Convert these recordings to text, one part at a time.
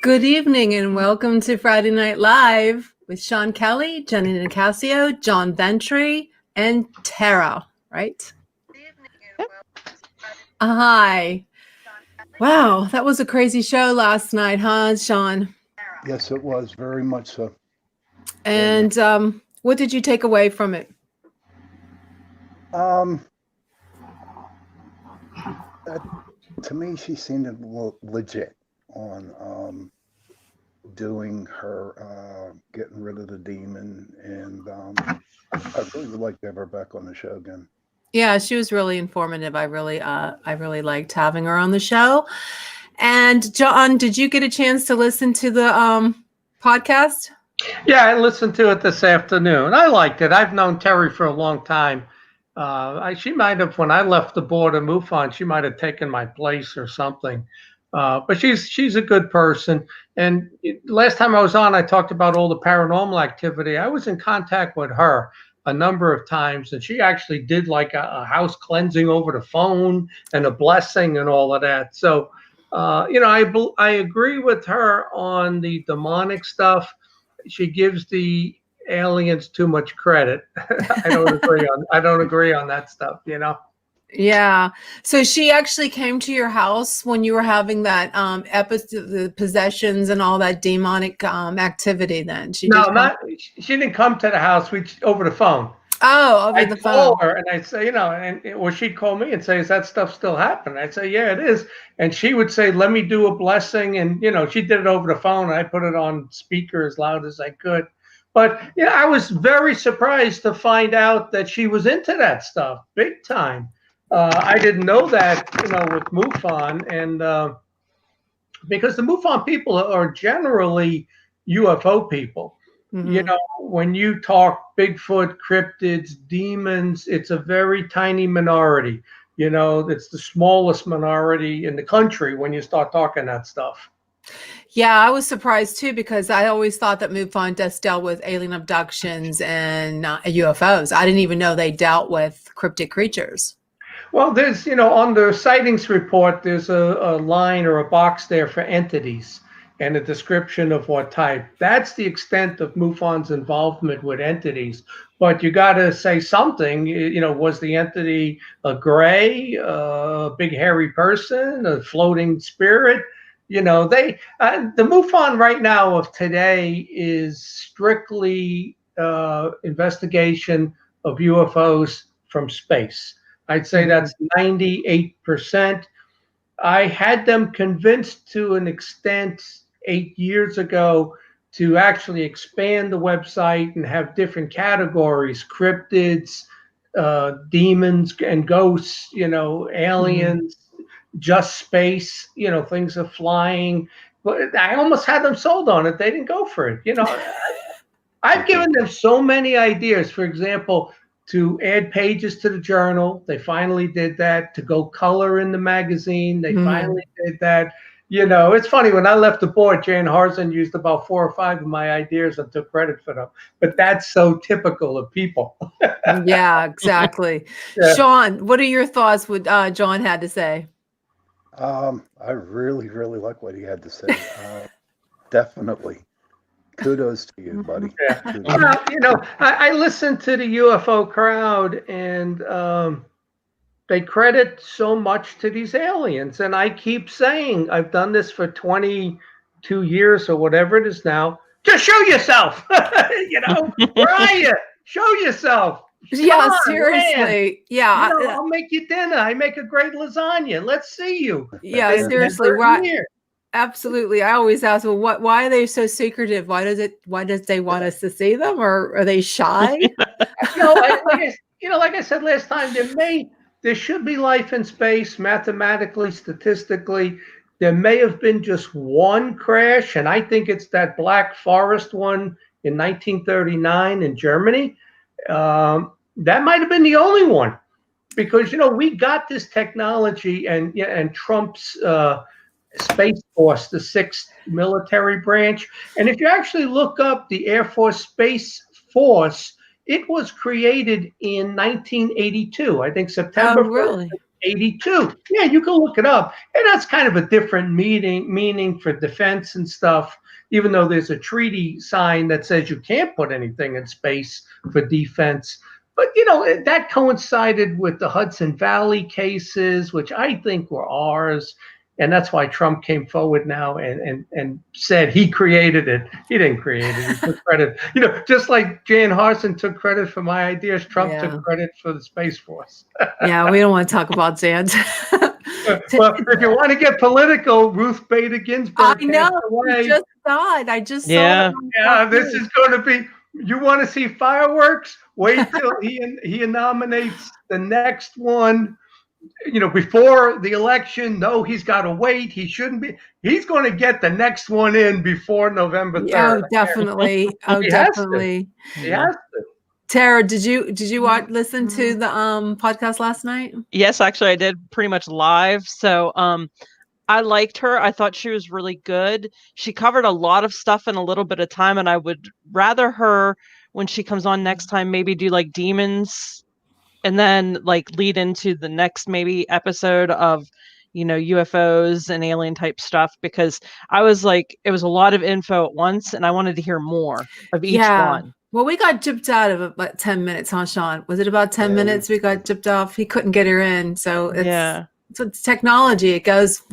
Good evening and welcome to Friday Night Live with Sean Kelly, Jenny Nicasio, John Ventry, and Tara, right? Hi. Wow, that was a crazy show last night, huh, Sean? Yes, it was very much so. And what did you take away from it? To me, she seemed legit on doing her getting rid of the demon, and I really would like to have her back on the show again. Yeah, she was really informative. I really liked having her on the show. And John, did you get a chance to listen to the podcast? Yeah, I listened to it this afternoon. I liked it. I've known Terry for a long time. She might have, when I left the board of MUFON, she might have taken my place or something. But she's a good person. And last time I was on, I talked about all the paranormal activity. I was in contact with her a number of times, and she actually did like a house cleansing over the phone and a blessing and all of that. So, I agree with her on the demonic stuff. She gives the aliens too much credit. I don't agree on that stuff, Yeah. So she actually came to your house when you were having that episode, the possessions and all that demonic activity. Then she she didn't come to the house. Over the phone. Oh, over the phone. I call her and I say, or she'd call me and say, "Is that stuff still happening?" I'd say, "Yeah, it is." And she would say, "Let me do a blessing." And she did it over the phone. And I put it on speaker as loud as I could. But I was very surprised to find out that she was into that stuff big time. I didn't know that, with MUFON, and because the MUFON people are generally UFO people. Mm-hmm. When you talk Bigfoot, cryptids, demons, it's a very tiny minority. It's the smallest minority in the country when you start talking that stuff. Yeah, I was surprised too because I always thought that MUFON just dealt with alien abductions and UFOs. I didn't even know they dealt with cryptic creatures. Well, there's, on the sightings report, there's a line or a box there for entities and a description of what type. That's the extent of MUFON's involvement with entities. But you got to say something, was the entity a gray, a big hairy person, a floating spirit? The MUFON right now of today is strictly investigation of UFOs from space. I'd say that's 98%. I had them convinced to an extent 8 years ago to actually expand the website and have different categories: cryptids, demons and ghosts, aliens, just space, things are flying. But I almost had them sold on it. They didn't go for it. I've given them so many ideas. For example, to add pages to the journal. They finally did that. To go color in the magazine. They finally did that. It's funny, when I left the board, Jan Harzen used about 4 or 5 of my ideas and took credit for them. But that's so typical of people. Yeah, exactly. Yeah. Sean, what are your thoughts what John had to say? I really, really like what he had to say. Definitely. Kudos to you, buddy. Yeah. I listen to the UFO crowd, and they credit so much to these aliens. And I keep saying, I've done this for 22 years or whatever it is now. Just show yourself. Where are you? Show yourself. Yeah, seriously. Man. Yeah. I'll make you dinner. I make a great lasagna. Let's see you. Yeah, seriously. Right. Absolutely. I always ask, well, why are they so secretive? Why does they want us to see them, or are they shy? Like I said last time, there should be life in space, mathematically, statistically. There may have been just one crash, and I think it's that Black Forest one in 1939 in Germany. That might have been the only one, because we got this technology, and Trump's Space Force, the 6th military branch. And if you actually look up the Air Force Space Force, it was created in 1982. I think September 1st, 82. Yeah, you can look it up. And that's kind of a different meaning for defense and stuff, even though there's a treaty sign that says you can't put anything in space for defense. But, that coincided with the Hudson Valley cases, which I think were ours. And that's why Trump came forward now and said he created it. He didn't create it. He took credit. Just like Jan Harson took credit for my ideas, Trump took credit for the Space Force. Yeah, we don't want to talk about Jan. Well, if you want to get political, Ruth Bader Ginsburg I know. away. She just died. I just saw Yeah. it on Yeah, TV. this is going to be. You want to see fireworks? Wait till he nominates the next one. Before the election. No, he's got to wait. He shouldn't be. He's going to get the next one in before November 3rd. Oh, definitely. Oh, He has to. definitely. He has to. Tara, did you listen to the podcast last night? Yes, actually, I did pretty much live. So I liked her. I thought she was really good. She covered a lot of stuff in a little bit of time, and I would rather her, when she comes on next time, maybe do like demons and then like lead into the next maybe episode of UFOs and alien type stuff, because I was like, it was a lot of info at once and I wanted to hear more of each one. Well, we got gypped out of about 10 minutes, huh, Sean? Was it about 10 minutes we got gypped off? He couldn't get her in. So it's technology. It goes,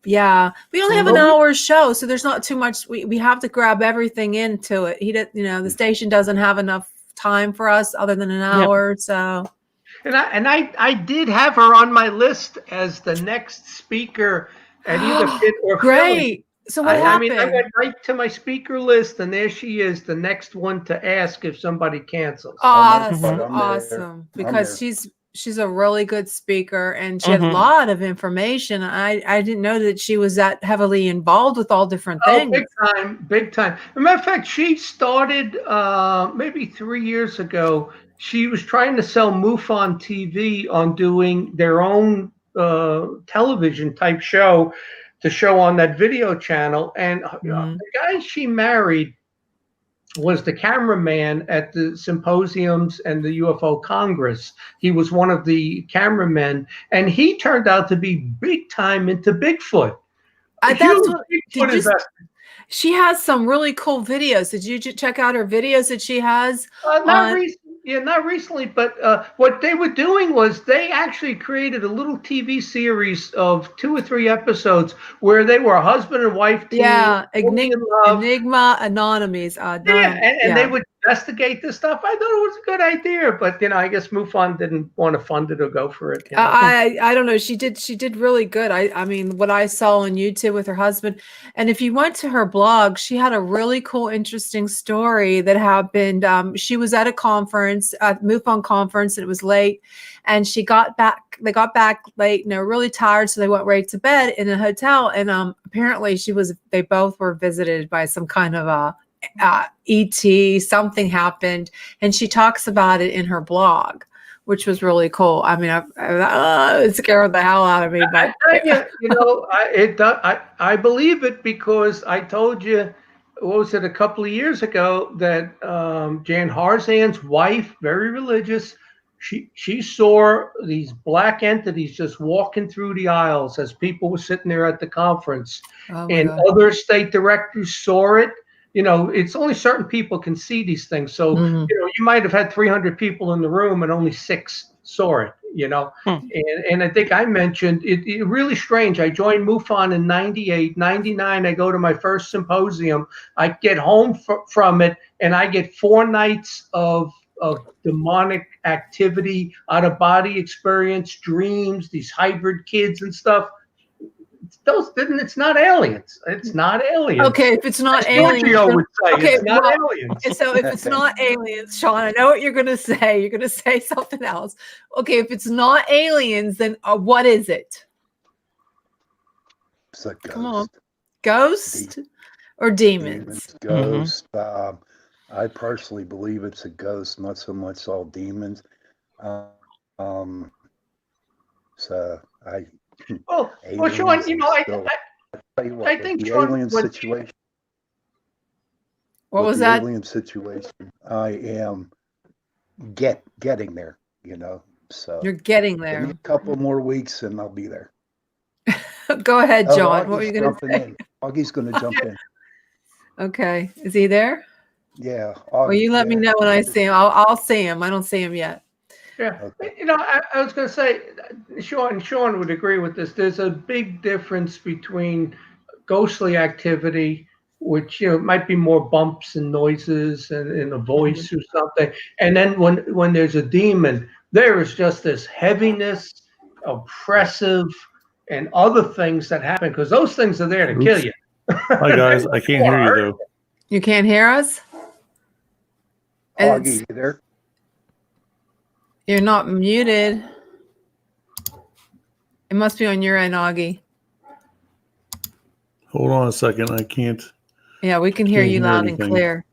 yeah. We only have an hour show, so there's not too much. We have to grab everything into it. He did, the station doesn't have enough time for us other than an hour. So. And I did have her on my list as the next speaker at either Pitt or Great. Philly. So what happened? I went right to my speaker list, and there she is, the next one to ask if somebody cancels. Awesome. Because she's a really good speaker, and she had a lot of information. I didn't know that she was that heavily involved with all different things. Big time. As a matter of fact, she started maybe 3 years ago. She was trying to sell MUFON TV on doing their own television type show to show on that video channel. And the guy she married was the cameraman at the symposiums and the UFO Congress. He was one of the cameramen, and he turned out to be big time into Bigfoot. She has some really cool videos. Did you check out her videos that she has? Not recently, but what they were doing was they actually created a little TV series of 2 or 3 episodes where they were a husband and wife team. Yeah, Enigma Anonymous. And they would investigate this stuff. I thought it was a good idea, but I guess MUFON didn't want to fund it or go for it. I don't know. She did really good. I mean, what I saw on YouTube with her husband, and if you went to her blog, she had a really cool, interesting story that happened. She was at a conference, a MUFON conference, and it was late, and they got back late, and they were really tired, so they went right to bed in a hotel. And apparently they both were visited by some kind of ET. Something happened, and she talks about it in her blog, which was really cool. I mean, it scared the hell out of me. But I believe it, because I told you, what was it, a couple of years ago, that Jan Harzan's wife, very religious, she saw these black entities just walking through the aisles as people were sitting there at the conference. And other state directors saw it. It's only certain people can see these things. So, you might have had 300 people in the room and only 6 saw it, And I think I mentioned it really strange. I joined MUFON in 98, 99. I go to my first symposium. I get home from it, and I get 4 nights of demonic activity, out-of-body experience, dreams, these hybrid kids and stuff. It's not aliens. It's not aliens. Okay, if it's not aliens, would say it's not aliens. So if it's not aliens, Sean, I know what you're going to say. You're going to say something else. Okay, if it's not aliens, then what is it? It's a ghost. Come on, ghost or demons? Ghost. I personally believe it's a ghost, not so much all demons. Well, Sean, I think the Sean, alien situation. What was that? Alien situation. I am getting there. So You're getting give me there. a couple more weeks and I'll be there. Go ahead, Oh, John. What were Augie's you going to jumping say? in. Augie's going to jump in. Okay. Is he there? Yeah. Well, you let me yeah. know when I see him. I'll see him. I don't see him yet. Yeah, Okay. I was going to say, Sean would agree with this. There's a big difference between ghostly activity, which might be more bumps and noises and a voice or something, and then when there's a demon, there is just this heaviness, oppressive, and other things that happen because those things are there to kill you. Hi guys, I can't hear you though. You can't hear us? Augie, you there? You're not muted. It must be on your end, Augie. Hold on a second, I can't. Yeah, we can hear Can't you hear loud anything. and clear.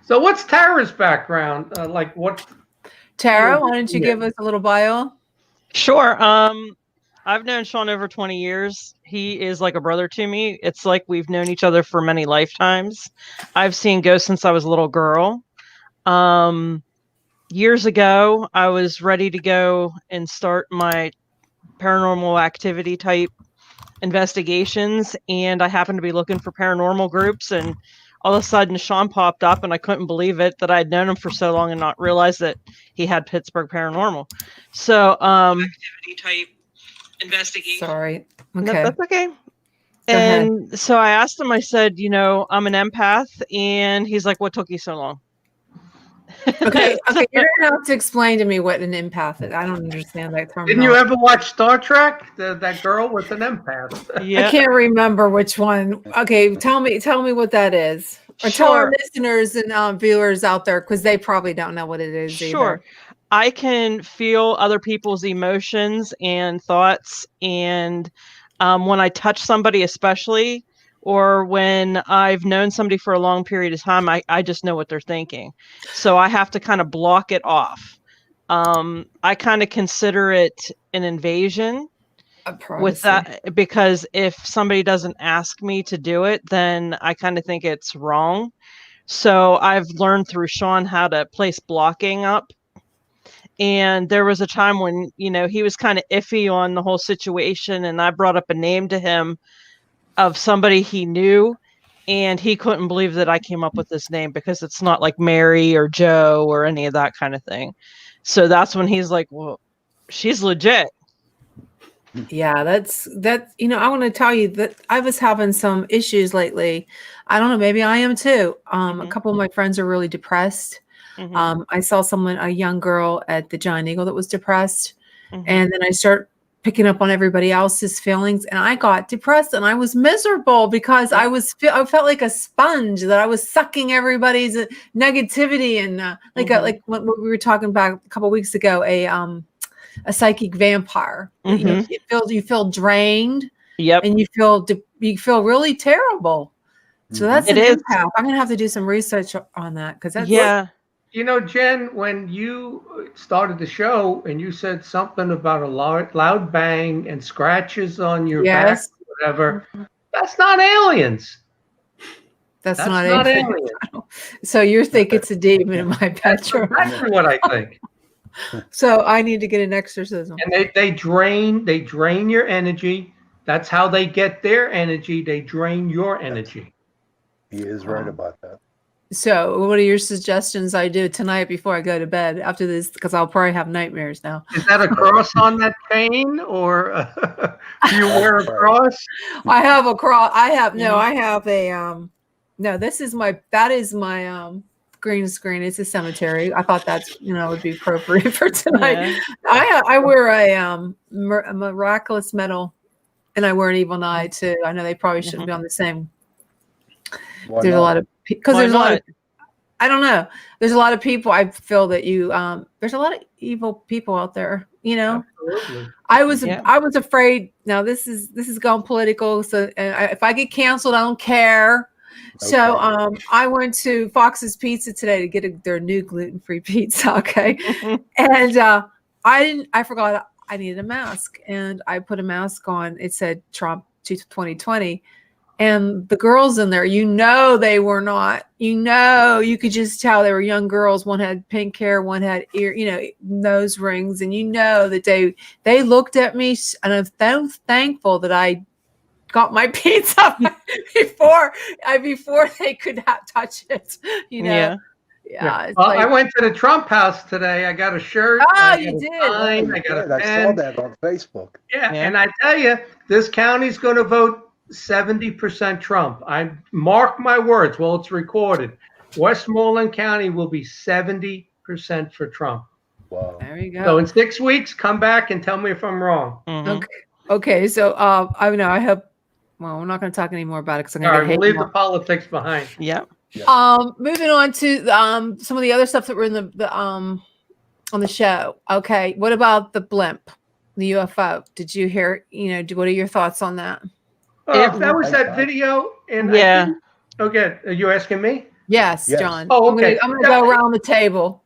So what's Tara's background? Like what? Tara, why don't you Yeah. give us a little bio? Sure. I've known Sean over 20 years. He is like a brother to me. It's like we've known each other for many lifetimes. I've seen ghosts since I was a little girl. Years ago, I was ready to go and start my paranormal activity type investigations, and I happened to be looking for paranormal groups, and all of a sudden Sean popped up, and I couldn't believe it that I'd known him for so long and not realized that he had Pittsburgh Paranormal. So activity type investigation. Sorry. No, Okay. that's okay. Go ahead. And so I asked him, I said, I'm an empath, and he's like, what took you so long? Okay, you're gonna have to explain to me what an empath is. I don't understand that term. Didn't you ever watch Star Trek? That girl with an empath. Yeah. I can't remember which one. Okay, tell me what that is, or tell our Sure. listeners and viewers out there because they probably don't know what it is Sure. either. I can feel other people's emotions and thoughts, and when I touch somebody, especially, or when I've known somebody for a long period of time, I just know what they're thinking. So I have to kind of block it off. I kind of consider it an invasion with that, because if somebody doesn't ask me to do it, then I kind of think it's wrong. So I've learned through Sean how to place blocking up. And there was a time when, he was kind of iffy on the whole situation. And I brought up a name to him of somebody he knew. And he couldn't believe that I came up with this name because it's not like Mary or Joe or any of that kind of thing. So that's when he's like, well, she's legit. Yeah, that's I want to tell you that I was having some issues lately. I don't know, maybe I am too. A couple of my friends are really depressed. I saw a young girl at the Giant Eagle that was depressed. And then I start picking up on everybody else's feelings, and I got depressed and I was miserable because I felt like a sponge, that I was sucking everybody's negativity and like what we were talking about a couple of weeks ago, a psychic vampire. You feel drained. Yep. And you feel really terrible. So that's an empath. I'm gonna have to do some research on that because that's Jen, when you started the show and you said something about a loud bang and scratches on your back, or whatever, that's not aliens. That's not aliens. So you think it's a demon in my bedroom? That's exactly what I think. So I need to get an exorcism. And they drain your energy. That's how they get their energy. They drain your energy. He is right about that. So what are your suggestions I do tonight before I go to bed after this? Because I'll probably have nightmares now. Is that a cross on that chain, or do you wear a cross? I have a cross. I have a that is my green screen. It's a cemetery. I thought that's would be appropriate for tonight. Yeah. I wear a miraculous medal, and I wear an evil eye too. I know they probably shouldn't be on the same. There's a lot of because there's a lot of, I don't know. There's a lot of people. I feel that there's a lot of evil people out there. Absolutely. I was afraid. Now this is going political. So if I get canceled, I don't care. Okay. So I went to Fox's Pizza today to get their new gluten-free pizza. Okay, and I forgot I needed a mask, and I put a mask on. It said Trump 2020. And the girls in there, they were not, you could just tell they were young girls. One had pink hair, one had nose rings. And that they looked at me, and I'm so thankful that I got my pizza before they could touch it, Yeah. Yeah. It's Well, like, I went to the Trump house today. I got a shirt. Oh, I got you a did? sign, I got a I saw pen. that on Facebook. Yeah, Yeah. and I tell you, this county's going to vote 70% Trump. I mark my words. Well, it's recorded. Westmoreland County will be 70% for Trump. Wow. there you go. So in 6 weeks, come back and tell me if I'm wrong. Mhm. Okay. So, I know I hope. Well, we're not going to talk any more about it because I'm All going right, to we'll get hate leave the more. politics behind. Yeah. Moving on to some of the other stuff that were in the on the show. Okay, what about the blimp, the UFO? Did you hear? What are your thoughts on that? That was that video, and Yeah. I think. Okay, are you asking me? Yes, Yes. John. Oh, okay. I'm gonna go around the table.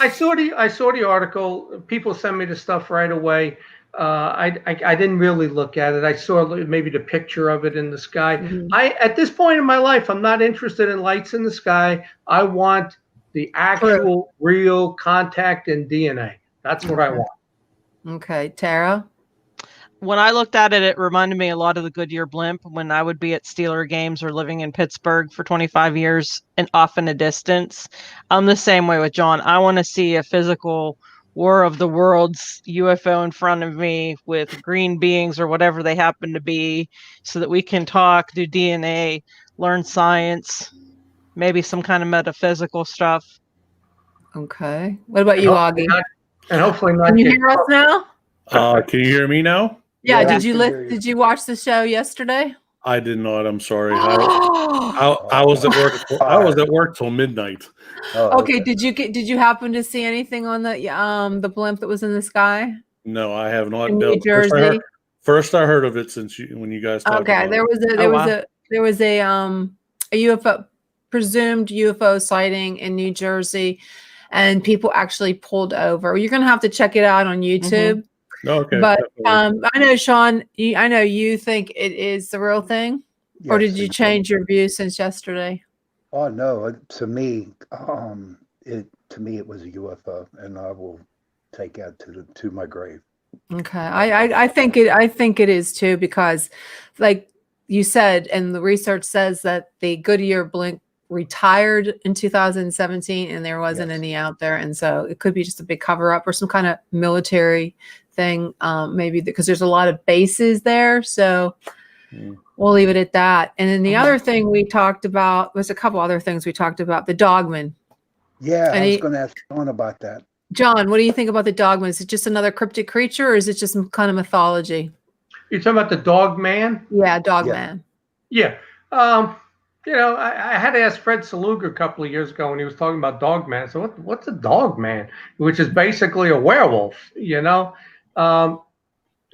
I saw the article. People sent me the stuff right away. I didn't really look at it. I saw maybe the picture of it in the sky. Mhm. At this point in my life, I'm not interested in lights in the sky. I want the actual real contact and DNA. That's what I want. Okay, Tara. When I looked at it, it reminded me a lot of the Goodyear blimp when I would be at Steeler games or living in Pittsburgh for 25 years and off in a distance. I'm the same way with John. I want to see a physical War of the Worlds UFO in front of me with green beings or whatever they happen to be so that we can talk, do DNA, learn science, maybe some kind of metaphysical stuff. Okay. What about you, Augie? And hopefully not Can you get hear us now? Can you hear me now? Yeah. Yeah, Did we you can hear you. Did you watch the show yesterday? I did not. I'm sorry. Oh, I was at work. I was at work till midnight. Oh, okay. Did you happen to see anything on the blimp that was in the sky No, I have not. in No, New Jersey? First I heard of it when you guys talked Okay, about there it. was a Oh, wow. a UFO, presumed UFO sighting in New Jersey, and people actually pulled over. You're gonna have to check it out on YouTube. Okay. But definitely. I know, Sean, I know you think it is the real thing, or yes, did you and- change your view since yesterday? Oh no, to me, it was a UFO, and I will take that to my grave. Okay, I think it is too, because like you said, and the research says that the Goodyear blimp retired in 2017 and there wasn't Yes. any out there, and so it could be just a big cover up or some kind of military thing, maybe because there's a lot of bases there, so we'll leave it at that. And then the other thing we talked about was a couple other things we talked about, the dogman. Yeah, And I was he- going to ask Sean about that. John, what do you think about the dogman? Is it just another cryptic creature, or is it just some kind of mythology? You're talking about the dog man? Yeah, dogman. Yeah. I had to ask Fred Saluga a couple of years ago when he was talking about dog man. So what's a dog man? Which is basically a werewolf,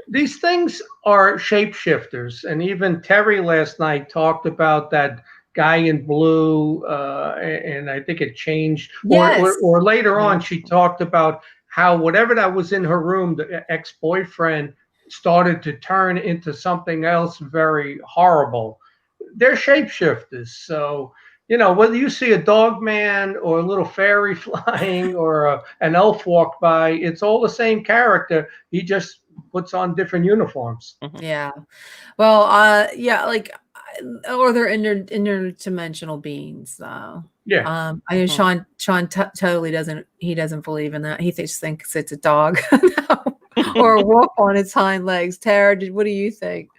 These things are shapeshifters. And even Terry last night talked about that guy in blue, and I think it changed. Yes. Or later on, she talked about how whatever that was in her room, the ex-boyfriend, started to turn into something else very horrible. They're shapeshifters. So, whether you see a dog man or a little fairy flying or an elf walk by, it's all the same character. He just puts on different uniforms. Yeah. Well, yeah, like, or they're interdimensional beings, though. Yeah. I know Sean totally doesn't believe in that. He thinks it's a dog or a wolf on its hind legs. Tara, what do you think?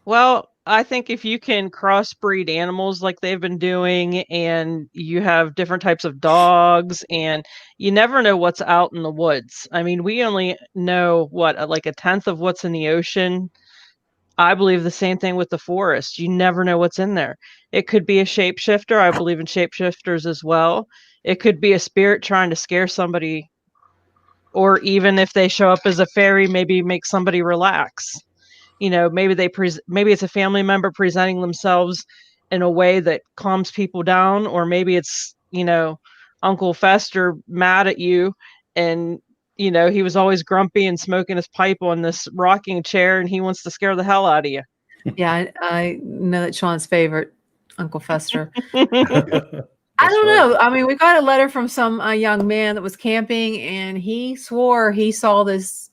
Well, I think if you can crossbreed animals like they've been doing, and you have different types of dogs, and you never know what's out in the woods. I mean, we only know like a tenth of what's in the ocean. I believe the same thing with the forest. You never know what's in there. It could be a shapeshifter. I believe in shapeshifters as well. It could be a spirit trying to scare somebody, or even if they show up as a fairy, maybe make somebody relax. Maybe maybe it's a family member presenting themselves in a way that calms people down, or maybe it's, Uncle Fester mad at you, and he was always grumpy and smoking his pipe on this rocking chair, and he wants to scare the hell out of you. Yeah, I know that Sean's favorite, Uncle Fester. Yeah, I that's don't right. know. I mean, we got a letter from some young man that was camping, and he swore he saw this.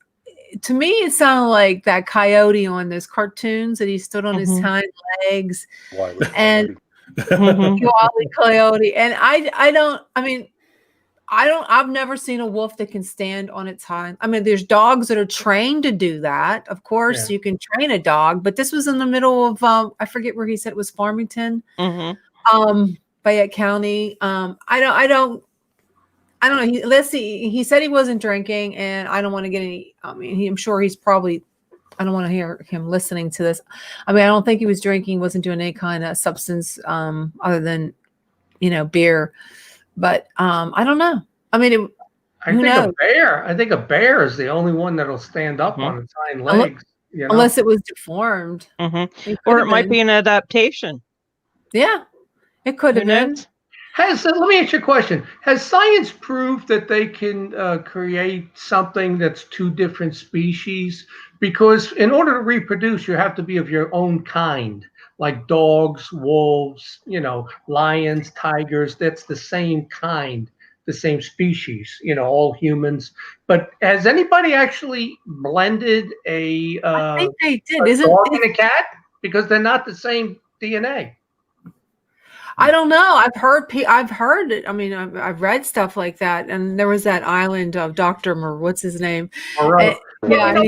To me, it sounded like that coyote on those cartoons that he stood on his Mhm. hind legs, Wile E. and Coyote. Mhm. Wile E. Coyote. And I don't. I mean, I've never seen a wolf that can stand on its hind. I mean, there's dogs that are trained to do that. Of course, Yeah. you can train a dog, but this was in the middle of I forget where he said it was, Farmington, Mhm. Fayette County. I don't know. Let's see. He said he wasn't drinking, and I don't want to get any. I mean, I'm sure he's probably. I don't want to hear him listening to this. I mean, I don't think he was drinking, wasn't doing any kind of substance other than, beer. But I don't know. I mean, I who think knows? I think a bear is the only one that'll stand up Mhm. on its hind Unle- legs. You know, Unless it was deformed. Mhm. It Or could it have might been. be an adaptation. Yeah, it could Who have been. knows? let me ask you a question. Has science proved that they can create something that's two different species? Because in order to reproduce, you have to be of your own kind, like dogs, wolves, lions, tigers. That's the same kind, the same species. All humans. But has anybody actually blended a I think they did. dog and a cat? Because they're not the same DNA. I don't know. I've heard it. I mean, I've read stuff like that. And there was that island of Dr. What's his name? Right. Yeah,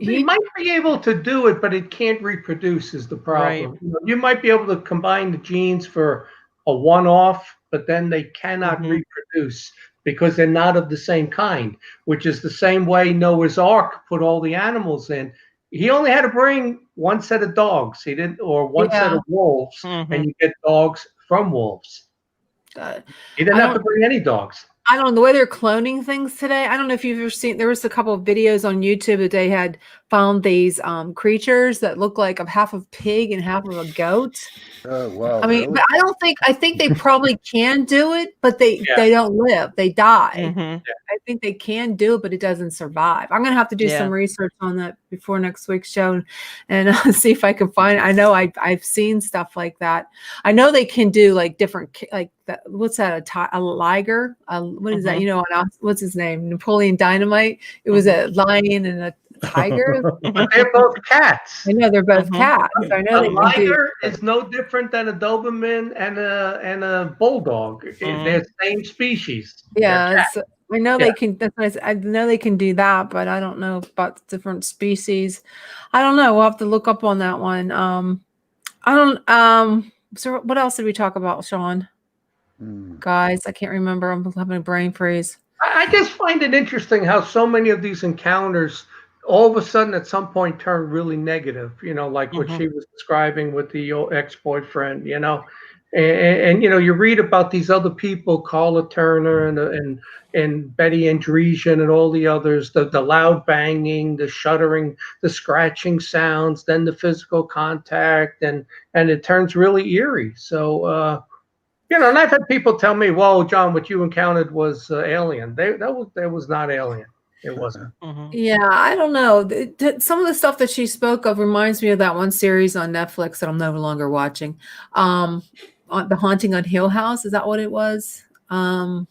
They might be able to do it, but it can't reproduce is the problem. Right. You might be able to combine the genes for a one-off, but then they cannot Mhm. reproduce because they're not of the same kind, which is the same way Noah's Ark put all the animals in. He only had to bring one set of dogs. He didn't, or one set Yeah. of wolves, Mhm. and you get dogs from wolves. uh, He didn't I have to don't bring any dogs. I don't know the way they're cloning things today. I don't know if you've ever seen, there was a couple of videos on YouTube that they had found these creatures that look like half of pig and half of a goat. Oh, wow, I mean, really? but I think they probably can do it, but they Yeah. don't live. They die. Mhm. I think they can do it, but it doesn't survive. I'm gonna have to do Yeah. some research on that before next week's show, and see if I can find it. I know I've seen stuff like that. I know they can do like different like that. What's that? A liger? What is that? Mhm. What's his name? Napoleon Dynamite. It was a lion and a tiger. But they're both cats. I know they're both Mhm. cats. I know A they can do. liger is no different than a Doberman and a bulldog. They're same species. They're Yeah, cats. I know Yeah. they can. That's what I know they can do that, but I don't know about different species. I don't know. We'll have to look up on that one. I don't. So what else did we talk about, Sean? Guys, I can't remember. I'm having a brain freeze. I just find it interesting how so many of these encounters all of a sudden at some point turn really negative, like what Mhm. she was describing with the ex-boyfriend, and you read about these other people, Carla Turner and Betty Andresian and all the others, the loud banging, the shuddering, the scratching sounds, then the physical contact, and it turns really eerie. So and I've had people tell me, "Well, John, what you encountered was alien." That was not alien. It wasn't. Mhm. Yeah, I don't know. Some of the stuff that she spoke of reminds me of that one series on Netflix that I'm no longer watching. On The Haunting on Hill House. Is that what it was? Yeah,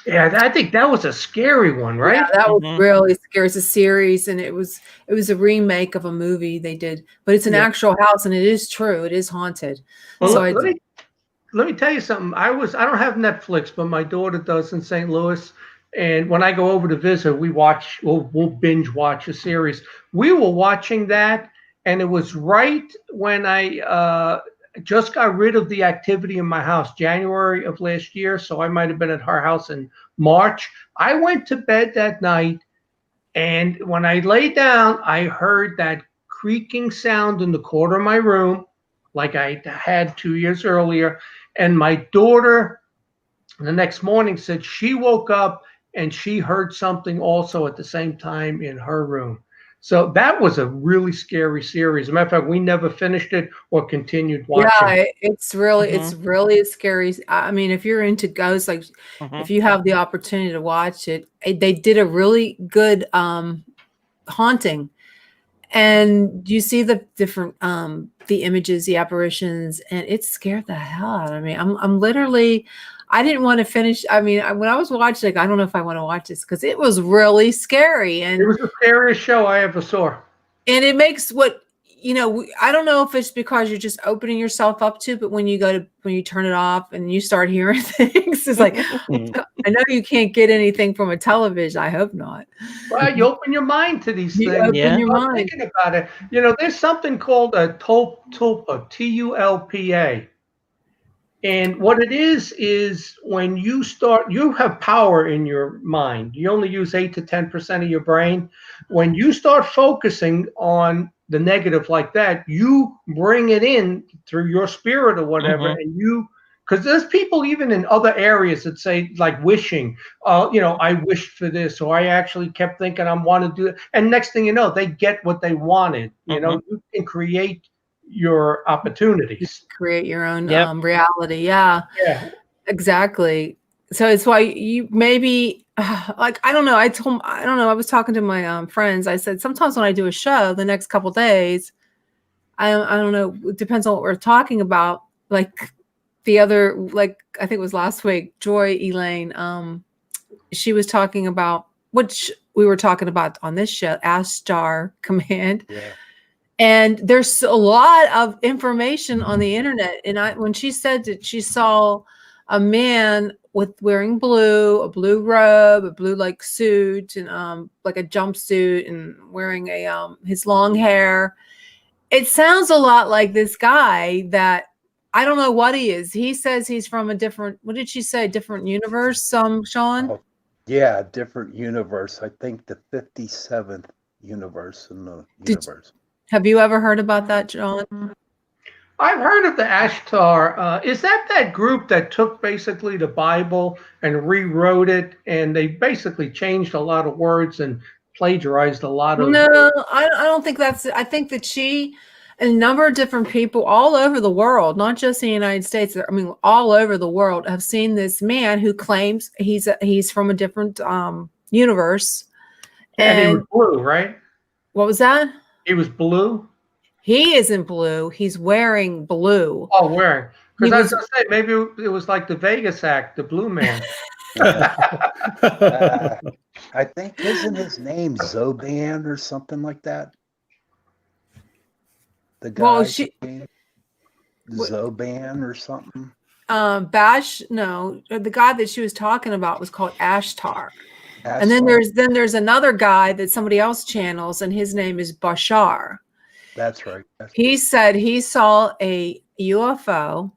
I think that was a scary one, right? Yeah, that was Mhm. really scary. It's a series, and it was a remake of a movie they did, but it's an Yeah. actual house, and it is true. It is haunted. Well, So let me tell you something. I don't have Netflix, but my daughter does in St. Louis. And when I go over to visit, we'll binge watch a series. We were watching that, and it was right when I just got rid of the activity in my house, January of last year. So I might have been at her house in March. I went to bed that night, and when I lay down, I heard that creaking sound in the corner of my room, like I had 2 years earlier. And my daughter the next morning said she woke up and she heard something also at the same time in her room. So that was a really scary series. As a matter of fact, we never finished it or continued watching. yeah, it's really a scary. I mean, if you're into ghosts, like Mhm. if you have the opportunity to watch it, they did a really good haunting. And you see the different the images, the apparitions, and it scared the hell out of me. I'm literally, I didn't want to finish. I mean, when I was watching, like, I don't know if I want to watch this because it was really scary. It was the scariest show I ever saw. And it makes what, you know, I don't know if it's because you're just opening yourself up to, but when you turn it off and you start hearing things, it's like, I know you can't get anything from a television. I hope not. Well, you open your mind to these You things. open your I'm mind. thinking about it. You know, there's something called a tulpa, T-U-L-P-A. And what it is when you start, you have power in your mind. You only use 8 to 10% of your brain. When you start focusing on the negative like that, you bring it in through your spirit or whatever, and you, because there's people even in other areas that say, like, wishing, you know, I wished for this, or I actually kept thinking I want to do it, and next thing you know, they get what they wanted. You know, you can create your opportunities, create your own reality. Yeah, exactly. So it's why you maybe like, I don't know. I don't know. I was talking to my friends. I said, sometimes when I do a show the next couple days, I don't know. It depends on what we're talking about. Like the other, like, I think it was last week, Joy Elaine, she was talking about, which we were talking about on this show, Ashtar Command. Yeah. And there's a lot of information on the internet. And when she said that she saw a man with wearing blue, a blue robe, a blue like suit, and like a jumpsuit, and wearing a his long hair, it sounds a lot like this guy that I don't know what he is. He says he's from a different, what did she say? Different universe, Sean? Oh, yeah, different universe. I think the 57th universe in the universe. Have you ever heard about that, John? I've heard of the Ashtar. Is that group that took basically the Bible and rewrote it, and they basically changed a lot of words and plagiarized a lot of? No, I don't think that's it. I think that she and a number of different people all over the world, not just in the United States, I mean, all over the world, have seen this man who claims he's from a different universe. And he was blue, right? What was that? He was blue. He isn't blue. He's wearing blue. Oh, wearing. Because I was going to say, maybe it was like the Vegas act, the Blue Man. I think, isn't his name Zoban or something like that? The guy, Well, Zoban or something. Bash, no, the guy that she was talking about was called Ashtar. And then there's another guy that somebody else channels, and his name is Bashar. That's right. He said he saw a UFO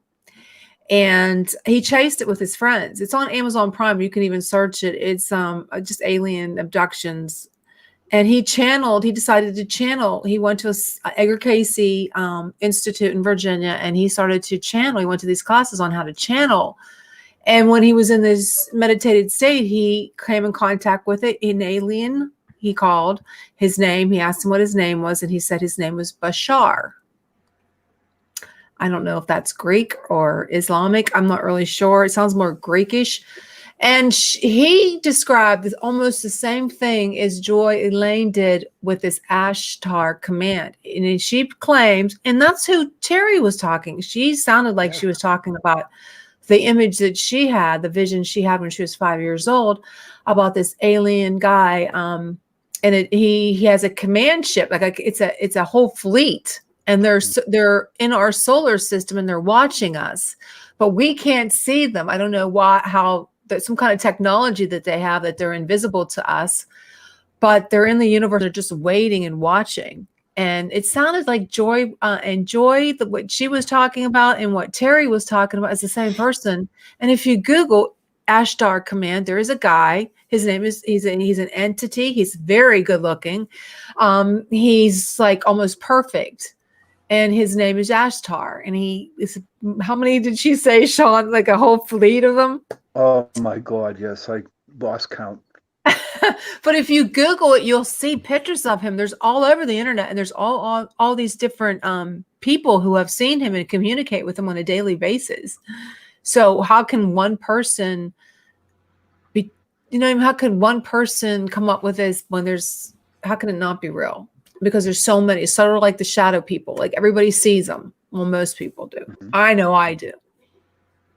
and he chased it with his friends. It's on Amazon Prime. You can even search it. It's just alien abductions. And he decided to channel. He went to a Edgar Cayce Institute in Virginia, and he started to channel. He went to these classes on how to channel. And when he was in this meditated state, he came in contact with an alien. He called his name. He asked him what his name was, and he said his name was Bashar. I don't know if that's Greek or Islamic. I'm not really sure. It sounds more Greekish. And he described almost the same thing as Joy Elaine did with this Ashtar command. And she claims, and that's who Terry was talking. She sounded like she was talking about the image that she had, the vision she had when she was 5 years old, about this alien guy. And he has a command ship, like it's a whole fleet, and they're in our solar system, and they're watching us, but we can't see them. I don't know how that's some kind of technology that they have that they're invisible to us, but they're in the universe. They're just waiting and watching. And it sounded like Joy, what she was talking about and what Terry was talking about is the same person. And if you Google Ashtar Command, there is a guy. His name is, he's an entity. He's very good looking. He's like almost perfect. And his name is Ashtar. And he is, how many did she say, Sean? Like a whole fleet of them? Oh my God, yes. I lost count. But if you Google it, you'll see pictures of him. There's all over the internet, and there's all these different people who have seen him and communicate with him on a daily basis. So how can one person how could one person come up with this when how can it not be real? because there's so many. It's sort of like the shadow people. Like everybody sees them. Well, most people do. I know I do.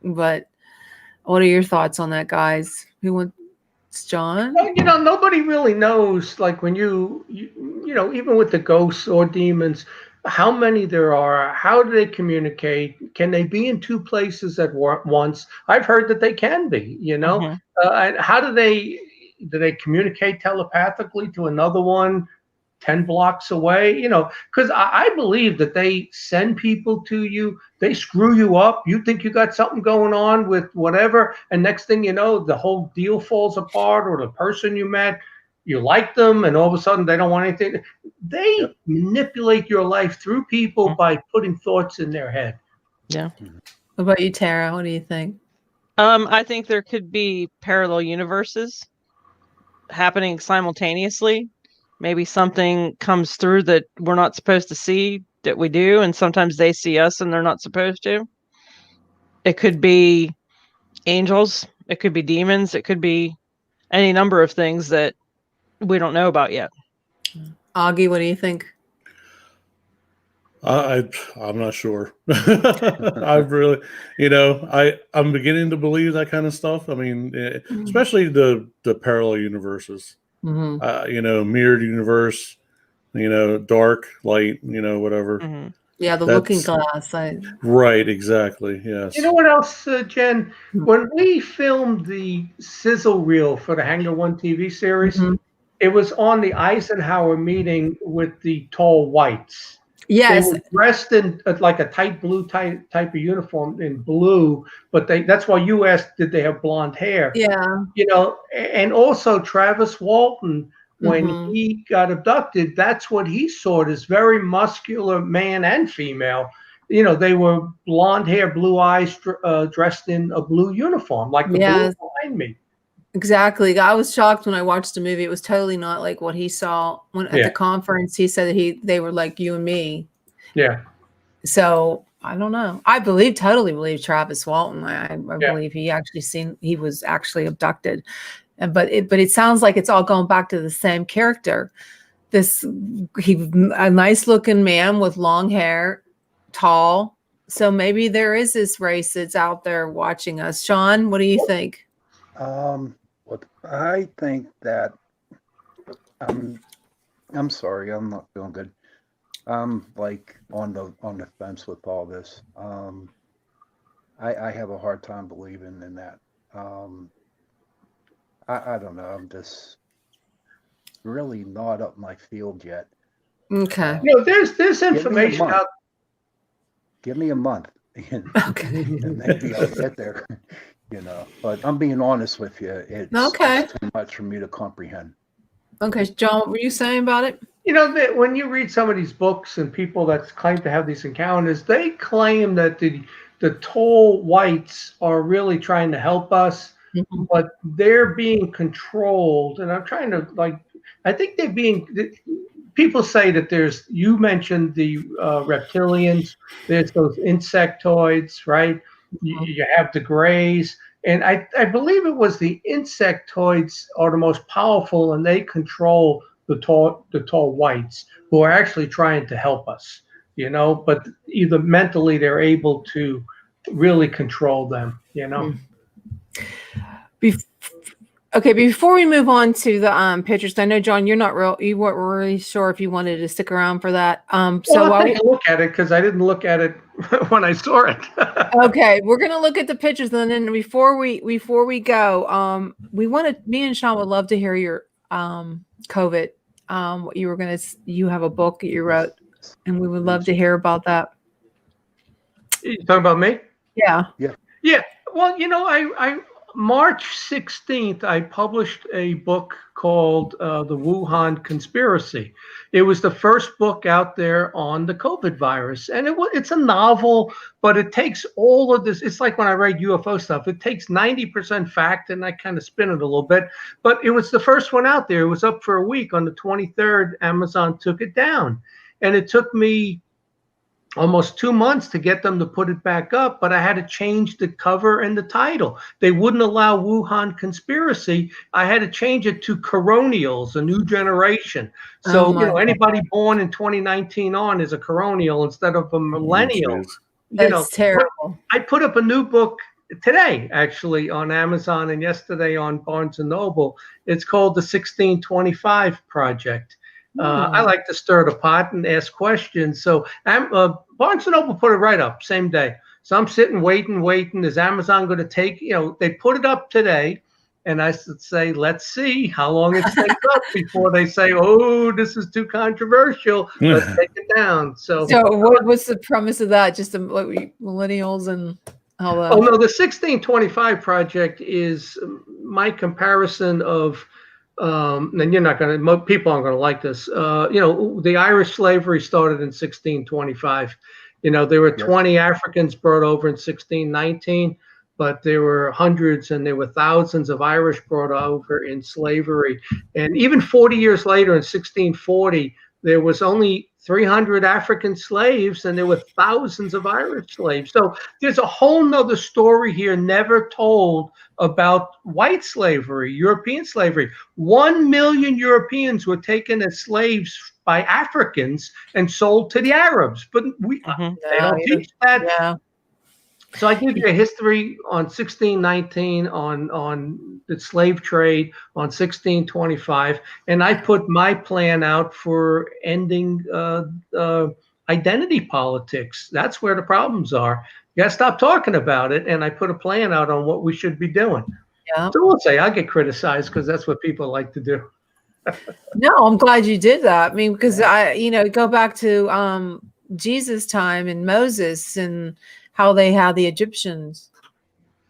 But what are your thoughts on that, guys? Who wants John? Well, nobody really knows, like when you even with the ghosts or demons, how many there are, how do they communicate? Can they be in two places at once? I've heard that they can be, how do they communicate telepathically to another one 10 blocks away? Because I believe that they send people to you, they screw you up, you think you got something going on with whatever, and next thing you know, the whole deal falls apart, or the person you met, you like them, and all of a sudden they don't want anything. They manipulate your life through people by putting thoughts in their head. Yeah. What about you, Tara? What do you think? I think there could be parallel universes happening simultaneously. Maybe something comes through that we're not supposed to see that we do, and sometimes they see us and they're not supposed to. It could be angels, it could be demons, it could be any number of things that we don't know about yet. Augie, what do you think? I'm not sure. I've really, I'm beginning to believe that kind of stuff. I mean, especially the parallel universes, mirrored universe, dark, light, whatever. Yeah, the looking glass. Right, exactly. Yes. You know what else, Jen? When we filmed the sizzle reel for the Hangar One TV series, it was on the Eisenhower meeting with the tall whites. Yes. They were dressed in like a tight blue type of uniform in blue, but that's why you asked, did they have blonde hair? Yeah. And also Travis Walton, when he got abducted, that's what he saw, this very muscular man and female. They were blonde hair, blue eyes, dressed in a blue uniform, like the blue behind me. Exactly. I was shocked when I watched the movie. It was totally not like what he saw at the conference. He said that they were like you and me. Yeah. So I don't know. I totally believe Travis Walton. I believe he was actually abducted. But it sounds like it's all going back to the same character. A nice looking man with long hair, tall. So maybe there is this race that's out there watching us. Sean, what do you think? I think that I'm sorry, I'm not feeling good. I'm like on the fence with all this. I have a hard time believing in that. I don't know. I'm just really not up my field yet. Okay. There's information out. Give me a month. Okay. And maybe I'll get there. But I'm being honest with you. It's too much for me to comprehend. Okay, John, what were you saying about it? That when you read some of these books and people that claim to have these encounters, they claim that the tall whites are really trying to help us, but they're being controlled. And I'm trying to I think they're being. People say that you mentioned the reptilians, there's those insectoids, right? You have the grays. And I believe it was the insectoids are the most powerful, and they control the tall whites, who are actually trying to help us, but either mentally they're able to really control them, Okay, before we move on to the pictures, I know, John, you weren't really sure if you wanted to stick around for that. I'll take a look at it, because I didn't look at it when I saw it. Okay, we're gonna look at the pictures, and then before we go, me and Sean would love to hear your COVID. What you have a book that you wrote, and we would love to hear about that. You talking about me? Yeah. Well, I March 16th, I published a book called The Wuhan Conspiracy. It was the first book out there on the COVID virus. And it's a novel, but it takes all of this. It's like when I write UFO stuff, it takes 90% fact, and I kind of spin it a little bit. But it was the first one out there. It was up for a week. On the 23rd, Amazon took it down. And it took me almost 2 months to get them to put it back up, but I had to change the cover and the title. They wouldn't allow Wuhan Conspiracy. I had to change it to Coronials, a new generation. So, anybody born in 2019 on is a Coronial instead of a millennial. That's terrible. I put up a new book today, actually, on Amazon, and yesterday on Barnes & Noble. It's called The 1625 Project. I like to stir the pot and ask questions. So Barnes & Noble put it right up same day. So I'm sitting, waiting. Is Amazon going to take, they put it up today. And I should say, let's see how long it stays up before they say, oh, this is too controversial. Let's take it down. So what's the premise of that? Just the millennials and all that? Oh, no, the 1625 Project is my comparison of, and you're not going to, people aren't going to like this. The Irish slavery started in 1625. There were 20 Africans brought over in 1619, but there were hundreds and there were thousands of Irish brought over in slavery. And even 40 years later, in 1640, there was only 300 African slaves and there were thousands of Irish slaves. So there's a whole nother story here never told about white slavery, European slavery. 1 million Europeans were taken as slaves by Africans and sold to the Arabs. But they don't teach that. Yeah. So I give you a history on 1619, on the slave trade, on 1625, and I put my plan out for ending identity politics. That's where the problems are. You got to stop talking about it, and I put a plan out on what we should be doing. Yeah. So we'll say I get criticized because that's what people like to do. No, I'm glad you did that. I mean, because go back to Jesus' time and Moses and how they had the Egyptians,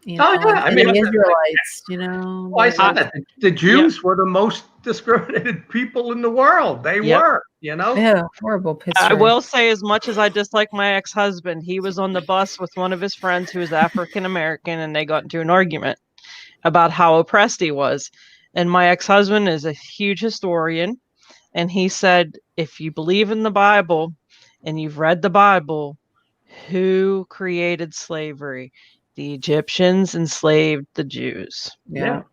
I mean, the Israelites, Well, I said that the Jews were the most discriminated people in the world. They were, Yeah, horrible. Pittsburgh. I will say, as much as I dislike my ex-husband, he was on the bus with one of his friends who was African American, and they got into an argument about how oppressed he was. And my ex-husband is a huge historian, and he said, if you believe in the Bible and you've read the Bible, who created slavery? The Egyptians enslaved the Jews. Yeah,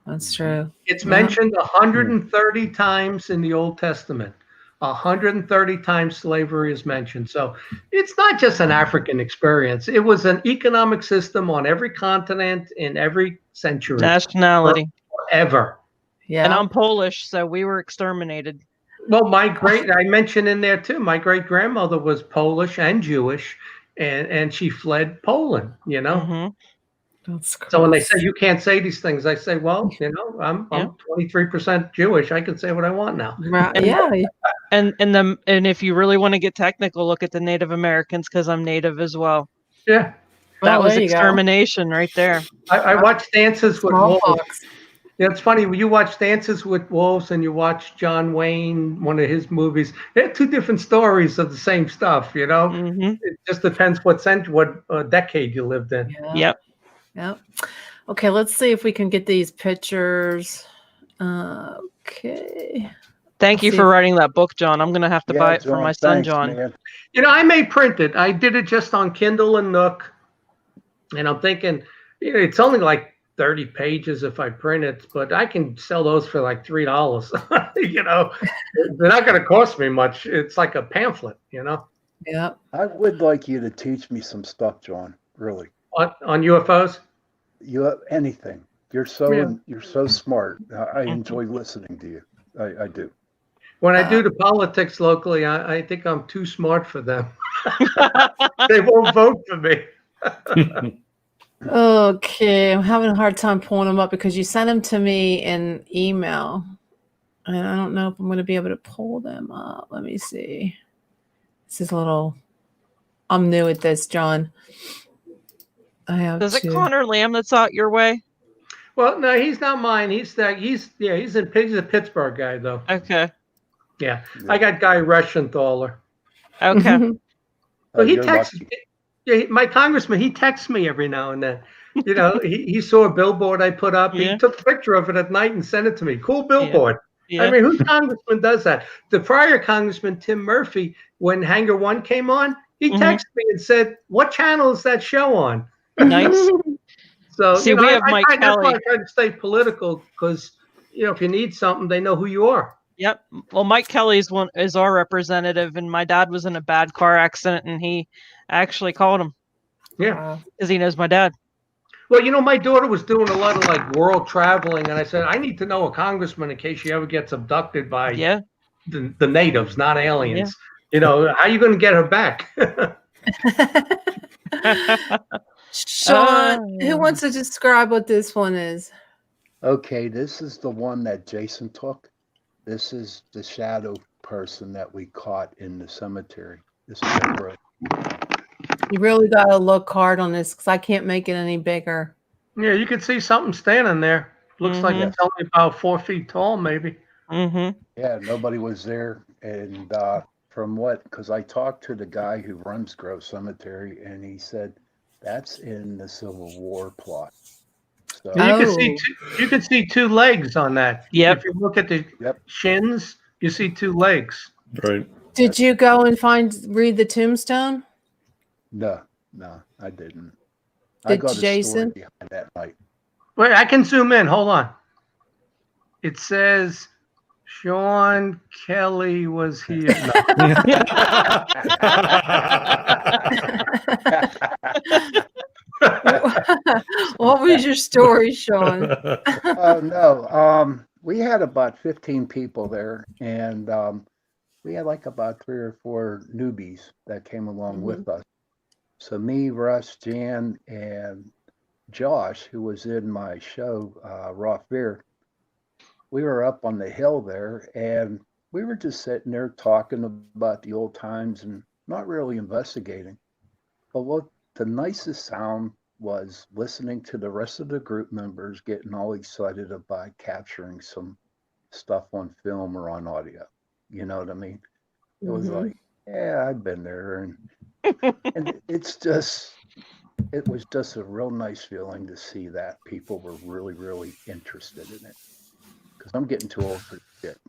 that's true. It's mentioned 130 times in the Old Testament. 130 times slavery is mentioned. So it's not just an African experience. It was an economic system on every continent in every century. Nationality. Forever. Yeah. And I'm Polish, so we were exterminated. Well, I mentioned in there too, my great grandmother was Polish and Jewish, and she fled Poland, That's crazy. So when they say you can't say these things, I say, well, I'm 23% Jewish. I can say what I want now. Right. And if you really want to get technical, look at the Native Americans, because I'm Native as well. Yeah. That was extermination right there. I watched Dances with Wolves. It's funny, when you watch Dances with Wolves and you watch John Wayne, one of his movies, they're two different stories of the same stuff, It just depends what decade you lived in. Yeah. Yep. Okay, let's see if we can get these pictures. Okay. Thank you for writing that book, John. I'm going to have to buy it for my son, John. Man. I may print it. I did it just on Kindle and Nook. And I'm thinking, it's only like 30 pages if I print it, but I can sell those for like $3. They're not going to cost me much. It's like a pamphlet, Yeah. I would like you to teach me some stuff, John. Really. On UFOs? Anything. You're so smart. I enjoy listening to you. I do. When I do the politics locally, I think I'm too smart for them. They won't vote for me. Okay, I'm having a hard time pulling them up because you sent them to me in email. And I don't know if I'm going to be able to pull them up. Let me see. This is I'm new at this, John. Is it Connor Lamb that's out your way? Well, no, he's not mine. He's a Pittsburgh guy, though. Okay. Yeah. I got Guy Reschenthaler. Okay. Well, he texts me. Yeah, my congressman, he texts me every now and then. He saw a billboard I put up. He took a picture of it at night and sent it to me. Cool billboard. Yeah. I mean, whose congressman does that? The prior congressman, Tim Murphy, when Hangar 1 came on, He texted me and said, "What channel is that show on?" Nice. So See, we have Mike that's why Kelly. I try to stay political, because if you need something, they know who you are. Yep. Well, Mike Kelly's is our representative, and my dad was in a bad car accident, and he actually called him. Yeah, because he knows my dad. Well, my daughter was doing a lot of like world traveling, and I said, I need to know a congressman in case she ever gets abducted by the natives, not aliens. How are you going to get her back? Sean, who wants to describe what this one is? Okay, this is the one that Jason took. This is the shadow person that we caught in the cemetery. This is a bro. You really got to look hard on this because I can't make it any bigger. Yeah, you can see something standing there. Looks like it's only about 4 feet tall, maybe. Yeah, nobody was there. And because I talked to the guy who runs Grove Cemetery, and he said that's in the Civil War plot. So You can see two legs on that. Yep. If you look at the shins, you see two legs. Right. Did you go and read the tombstone? No, I didn't. Did I got Jason? a story behind that night. Wait, I can zoom in. Hold on. It says Sean Kelly was here. What was your story, Sean? Oh no. We had about 15 people there, and we had like about 3 or 4 newbies that came along with us. So me, Russ, Jan, and Josh, who was in my show, Raw Fear, we were up on the hill there, and we were just sitting there talking about the old times and not really investigating. But what the nicest sound was listening to the rest of the group members getting all excited about capturing some stuff on film or on audio. You know what I mean? It was like, yeah, I've been there. And it was just a real nice feeling to see that people were really, really interested in it. Because I'm getting too old for shit.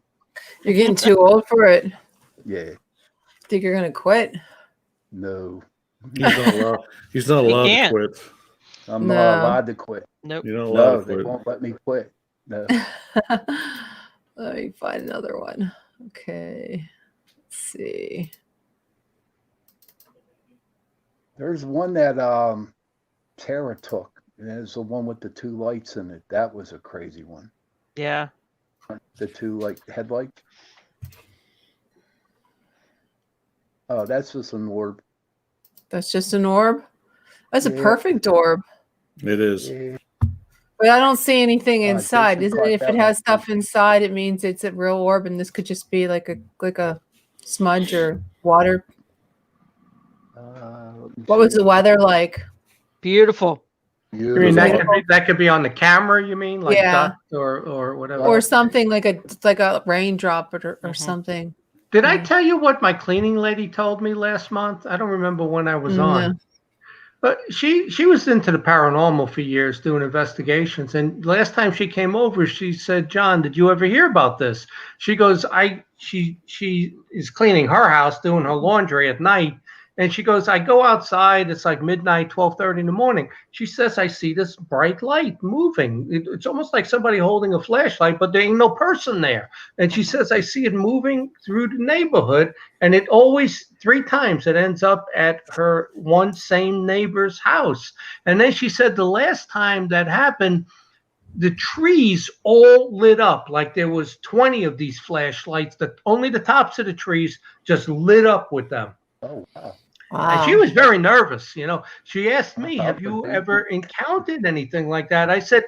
You're getting too old for it. Yeah. Think you're gonna quit? No. He's not allowed to quit. I'm not allowed to quit. Nope. You're not allowed to They quit. won't let me quit. No. Let me find another one. Okay. Let's see. There's one that Tara took, and it's the one with the 2 lights in it. That was a crazy one. Yeah. The 2 headlights. Oh, that's just an orb. That's just an orb? That's a perfect orb. It is. Yeah. But I don't see anything inside. Jason Isn't it? If caught it that has one. stuff inside, it means it's a real orb, and this could just be like a smudge or water. What was the weather like? Beautiful. You mean that could be on the camera? You mean like dust or whatever, or something like a raindrop or something. Did I tell you what my cleaning lady told me last month? I don't remember when I was on. But she was into the paranormal for years, doing investigations. And last time she came over, she said, "John, did you ever hear about this?" She goes, she is cleaning her house, doing her laundry at night. And she goes, I go outside. It's like midnight, 12:30 in the morning. She says, I see this bright light moving. It's almost like somebody holding a flashlight, but there ain't no person there. And she says, I see it moving through the neighborhood. And it always 3 times it ends up at her one same neighbor's house. And then she said the last time that happened, the trees all lit up like there was 20 of these flashlights, that only the tops of the trees just lit up with them. Oh, wow. And she was very nervous. She asked me, have you ever encountered anything like that? I said,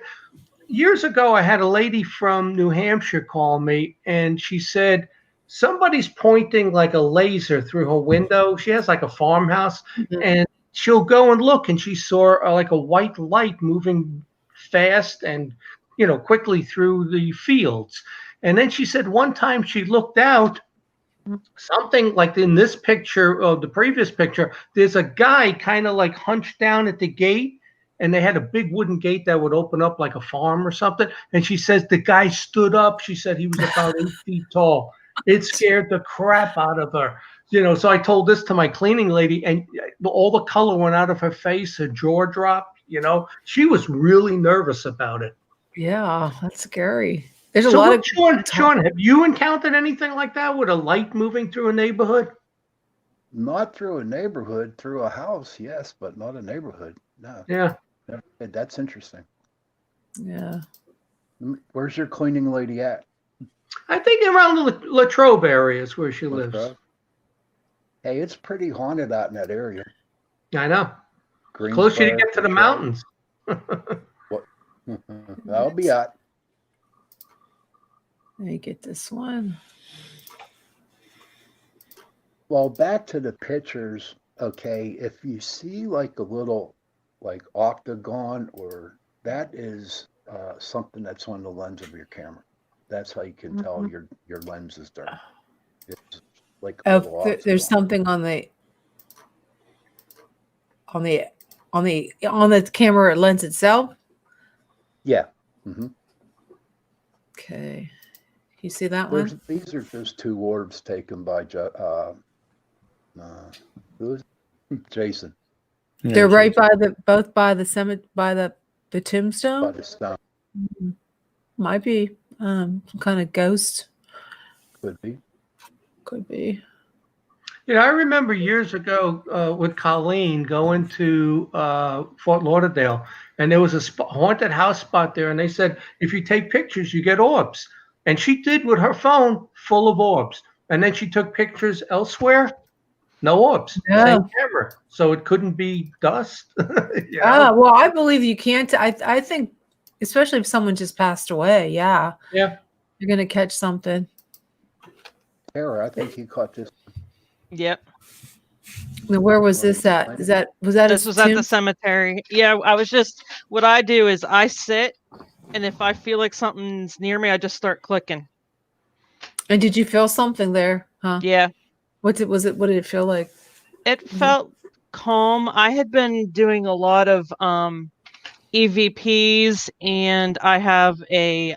years ago, I had a lady from New Hampshire call me, and she said, somebody's pointing like a laser through her window. She has like a farmhouse, and she'll go and look, and she saw like a white light moving fast and, quickly through the fields. And then she said one time she looked out, something like in this picture or the previous picture, there's a guy kind of like hunched down at the gate, and they had a big wooden gate that would open up like a farm or something. And she says the guy stood up. She said he was about 8 feet tall. It scared the crap out of her. You know, so I told this to my cleaning lady, and all the color went out of her face. Her jaw dropped. You know, she was really nervous about it. Yeah, that's scary. There's a So, lot of Sean, have you encountered anything like that with a light moving through a neighborhood? Not through a neighborhood, through a house, yes, but not a neighborhood. No. Yeah. That's interesting. Yeah. Where's your cleaning lady at? I think around the Latrobe area is where she lives. Latrobe? Hey, it's pretty haunted out in that area. I know. Closer you get to the mountains. What? I'll be out. Let me get this one. Well, back to the pictures. Okay, if you see like a little like octagon, or that is something that's on the lens of your camera. That's how you can tell your lens is dirty. It's like a little octagon. There's something on the camera lens itself. Yeah. Mm-hmm. Okay. You see that one? These are just two orbs taken by who is it? Jason. Yeah, They're right Jason. both by the cemetery, by the tombstone. By the stone. Might be some kind of ghost. Could be. Could be. You know, I remember years ago with Colleen going to Fort Lauderdale, and there was a haunted house spot there, and they said if you take pictures, you get orbs. And she did with her phone, full of orbs. And then she took pictures elsewhere, no orbs. Yeah. Same camera, so it couldn't be dust. You know? Well, I believe you can't. I think, especially if someone just passed away. Yeah. Yeah. You're gonna catch something. Tara, I think you caught this. Yep. Now, where was this at? Was that This was at the cemetery. Yeah, what I do is I sit, and if I feel like something's near me, I just start clicking. And did you feel something there? Huh? Yeah. What did it feel like? It felt calm. I had been doing a lot of EVPs, and I have a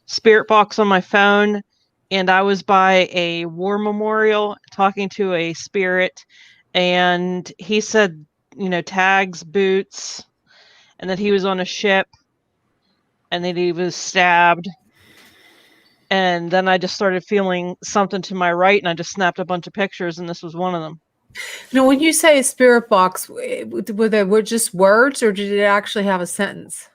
spirit box on my phone, and I was by a war memorial talking to a spirit, and he said, tags, boots, and that he was on a ship, and that he was stabbed. And then I just started feeling something to my right, and I just snapped a bunch of pictures, and this was one of them. Now, when you say a spirit box, were just words, or did it actually have a sentence?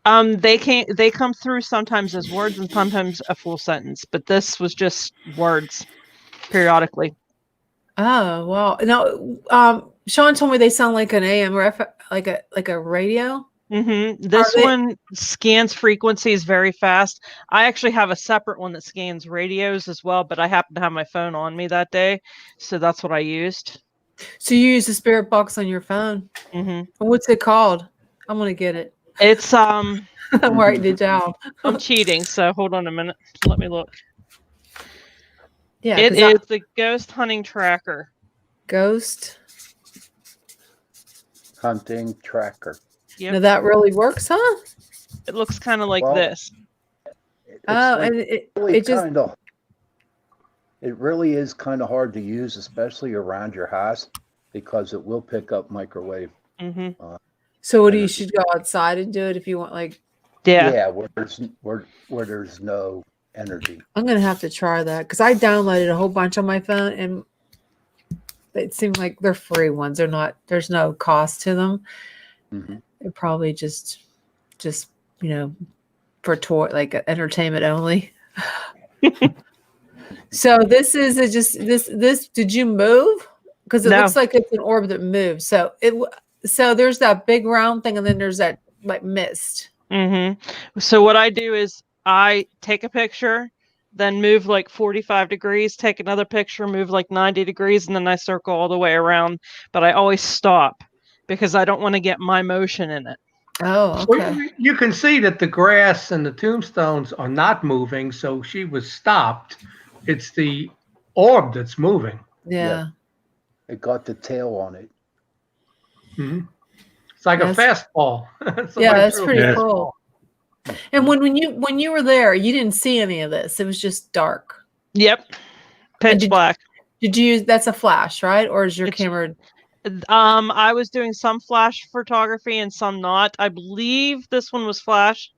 They come through sometimes as words and sometimes a full sentence, but this was just words periodically. Oh, wow. Now, Sean told me they sound like an AM or like a radio. Mm-hmm. This one scans frequencies very fast. I actually have a separate one that scans radios as well, but I happen to have my phone on me that day, so that's what I used. So you use the spirit box on your phone. Mm-hmm. What's it called? I'm gonna get it. It's I'm writing it down. I'm cheating, so hold on a minute. Let me look. Yeah, it is the Ghost Hunting Tracker. Ghost Hunting Tracker. Yep. Now that really works, huh? It looks kind of like this. And it really is kind of hard to use, especially around your house, because it will pick up microwave. Mm-hmm. So you should go outside and do it if you want, like. Yeah, where there's no energy. I'm gonna have to try that because I downloaded a whole bunch on my phone, and it seemed like they're free ones. They're not. There's no cost to them. Mm-hmm. They're probably just for toy, like entertainment only. So this is this. Did you move? Because it looks like it's an orb that moves. So there's that big round thing, and then there's that like mist. Mm-hmm. So what I do is I take a picture, then move like 45 degrees, take another picture, move like 90 degrees, and then I circle all the way around. But I always stop because I don't want to get my motion in it. Oh, okay. Well, you can see that the grass and the tombstones are not moving, so she was stopped. It's the orb that's moving. Yeah. It got the tail on it. Mm-hmm. It's like a fastball. That's pretty cool. And when you were there, you didn't see any of this. It was just dark. Yep. Pitch black. Did you use, that's a flash, right? Or is your camera? I was doing some flash photography and some not. I believe this one was flash.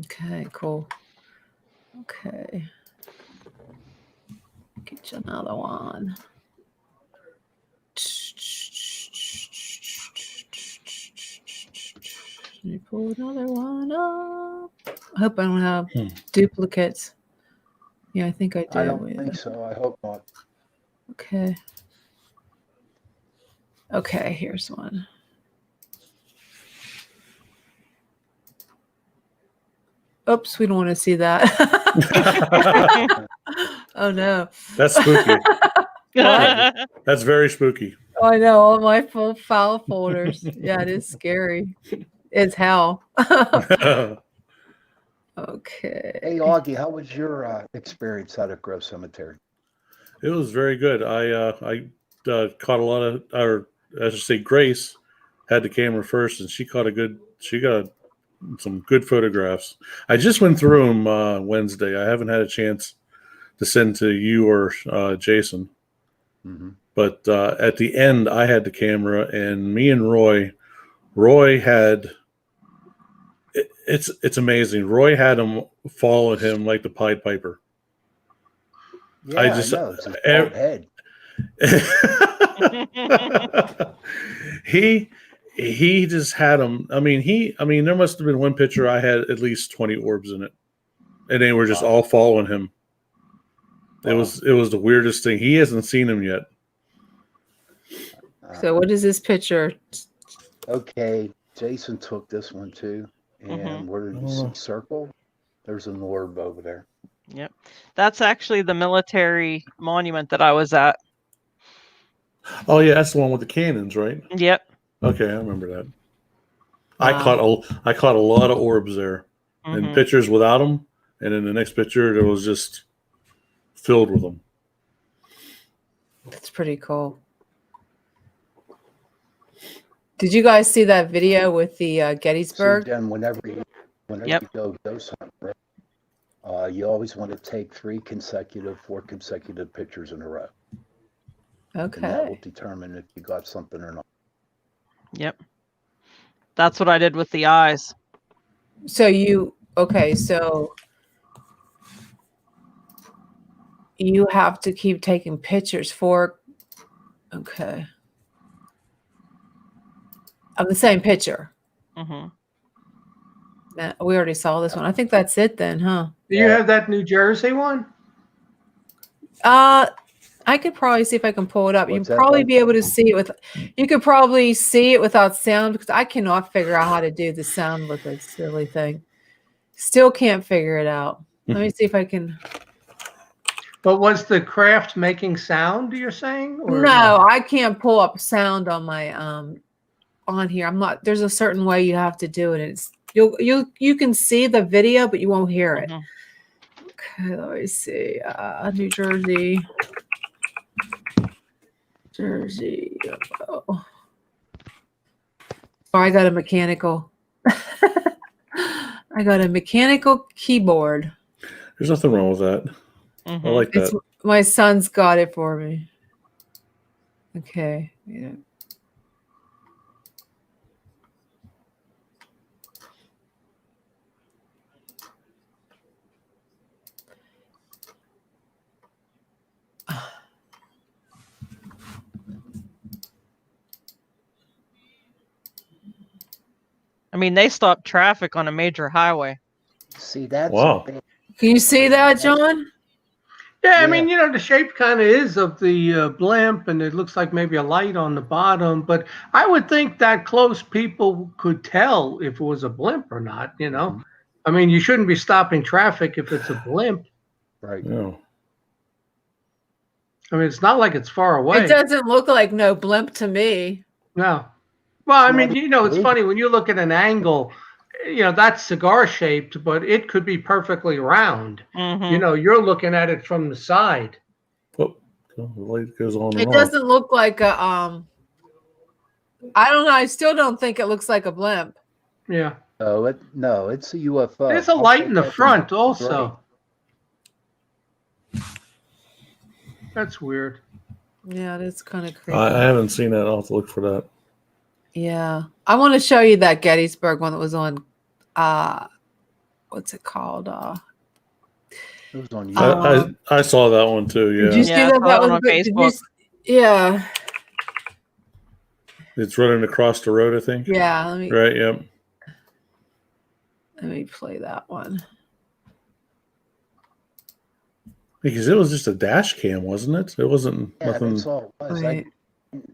Okay, cool. Okay. Get you another one. Let me pull another one up. I hope I don't have duplicates. Yeah, I think I do. I don't think so. I hope not. Okay. Okay, here's one. Oops, we don't want to see that. Oh no. That's spooky. That's very spooky. Oh, I know, all my full file folders. Yeah, it is scary. It's hell. Okay. Hey, Augie, how was your experience out at Grove Cemetery? It was very good. I caught a lot of, or I should say, Grace had the camera first, and she got some good photographs. I just went through them Wednesday. I haven't had a chance to send to you or Jason. Mm-hmm. But at the end, I had the camera, and me and Roy had. It's amazing. Roy had him followed him like the Pied Piper. Yeah, I know. It's his bald head. He just had him. I mean, there must have been one picture I had at least 20 orbs in it, and they were just all following him. Wow. It was the weirdest thing. He hasn't seen him yet. So what is this picture? Okay, Jason took this one too. And where did you see circle? There's an orb over there. Yep. That's actually the military monument that I was at. Oh yeah, that's the one with the cannons, right? Yep. Okay, I remember that. I caught a lot of orbs there. In pictures without them, and in the next picture it was just filled with them. That's pretty cool. Did you guys see that video with the Gettysburg? See, then whenever you go ghost hunt, you always want to take 4 consecutive pictures in a row. Okay. And that will determine if you got something or not. Yep. That's what I did with the eyes. So you have to keep taking pictures of the same picture. We already saw this one. I think that's it then, huh? Do you have that New Jersey one? I could probably see if I can pull it up. You'd probably be able to see it you could probably see it without sound, because I cannot figure out how to do the sound with this silly thing. Still can't figure it out. Let me see if I can. But was the craft making sound, you're saying? Or no, I can't pull up sound on my on here. I'm not. There's a certain way you have to do it. It's you can see the video, but you won't hear it. Okay, let me see. New Jersey. Jersey UFO. Oh, I got a mechanical. I got a mechanical keyboard. There's nothing wrong with that. I like that. My son's got it for me. Okay. Yeah. I mean, they stopped traffic on a major highway. See, that's wow. Can you see that, John? Yeah, I mean, the shape kind of is of the blimp, and it looks like maybe a light on the bottom. But I would think that close people could tell if it was a blimp or not, I mean, you shouldn't be stopping traffic if it's a blimp. Right. No. I mean, it's not like it's far away. It doesn't look like no blimp to me. No. Well, I mean, it's funny when you look at an angle, that's cigar shaped, but it could be perfectly round. You're looking at it from the side. Oh, the light goes on and It on. doesn't look like a I don't know. I still don't think it looks like a blimp. Yeah. Oh, no, it's a UFO. There's a light in the front also. That's weird. Yeah, it is kind of creepy. I haven't seen that. I'll have to look for that. Yeah. I want to show you that Gettysburg one that was on what's it called? It was on Um, YouTube. I saw that one too. Did you Yeah, see Yeah, I that? saw That that was one on good. Did you Facebook. yeah. it's running across the road, I think. Yeah. Right. Yep. Let me play that one. Because it was just a dash cam, wasn't it? It wasn't Yeah, nothing. that's all it was. Right.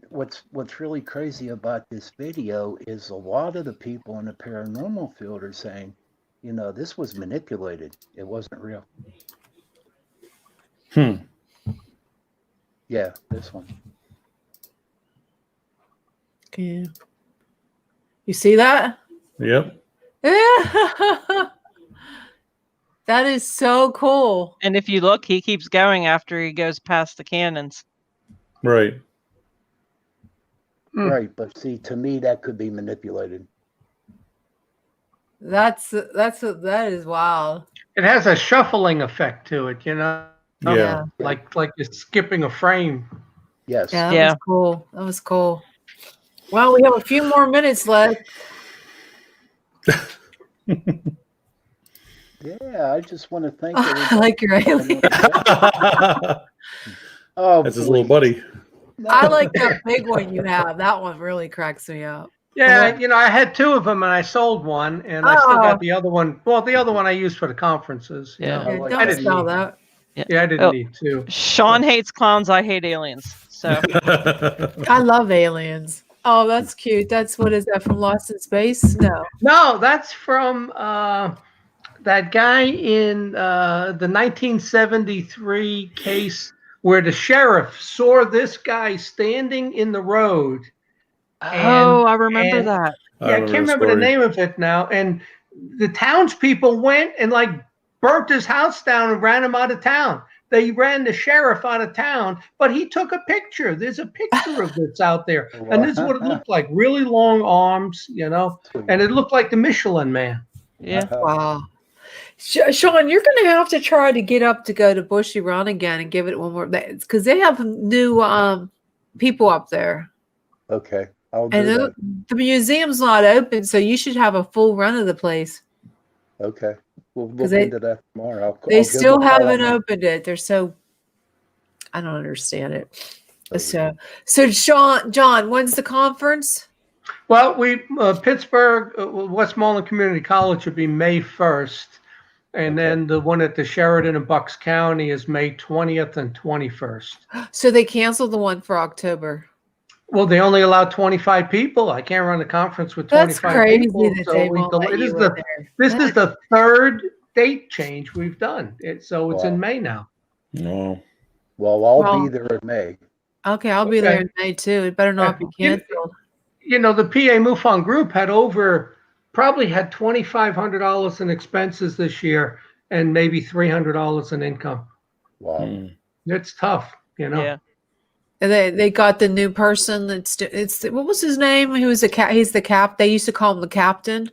What's really crazy about this video is a lot of the people in the paranormal field are saying, you know, this was manipulated. It wasn't real. Yeah, this one. Okay. You see that? Yep. That is so cool. And if you look, he keeps going after he goes past the cannons. Right. Right, but see, to me, that could be manipulated. That is wild. It has a shuffling effect to it, you know, Yeah. like you're skipping a frame. Yes. Yeah, that Yeah. was cool. That was cool. Well, we have a few more minutes left. Yeah, I just want to thank I everybody. like your alien. Oh, That's his little buddy. I like that big one you have. That one really cracks me up. Yeah, you know, I had two of them and I sold one, and I still got the other one. Well, the other one I used for the conferences. You Yeah. know. I like Don't that. sell that. Yeah, I didn't need two. Sean hates clowns. I hate aliens. So I love aliens. Oh, that's cute. That's what is that from Lost in Space? No. No, that's from that guy in the 1973 case where the sheriff saw this guy standing in the road. I remember and- that. Yeah, I can't remember the name of it now. And the townspeople went and like burnt his house down and ran him out of town. They ran the sheriff out of town, but he took a picture. There's a picture of this out there. And this is what it looked like. Really long arms, you know, and it looked like the Michelin Man. Yeah. Wow. Sean, you're going to have to try to get up to go to Bushy Run again and give it one more day because they have new people up there. Okay, I'll do And that. the museum's not open, so you should have a full run of the place. Okay, we'll look 'Cause they- into that tomorrow. They I'll give still them a call haven't on opened it. They're so I don't understand it. that. So John, when's the conference? Well, we Pittsburgh, Westmoreland Community College would be May 1st. And then the one at the Sheridan in Bucks County is May 20th and 21st. So they canceled the one for October. Well, they only allow 25 people. I can't run a conference with 25 That's crazy people. that they won't let This you is in the there. this is the third date change we've done. So it's in May now. No. Well, I'll be there in May. Okay, I'll be there in May too. It better not be canceled. You know, the PA MUFON group probably had $2,500 in expenses this year and maybe $300 in income. Wow. It's tough, you know. Yeah. And they got the new person it's what was his name? He was he's the cap. They used to call him the captain.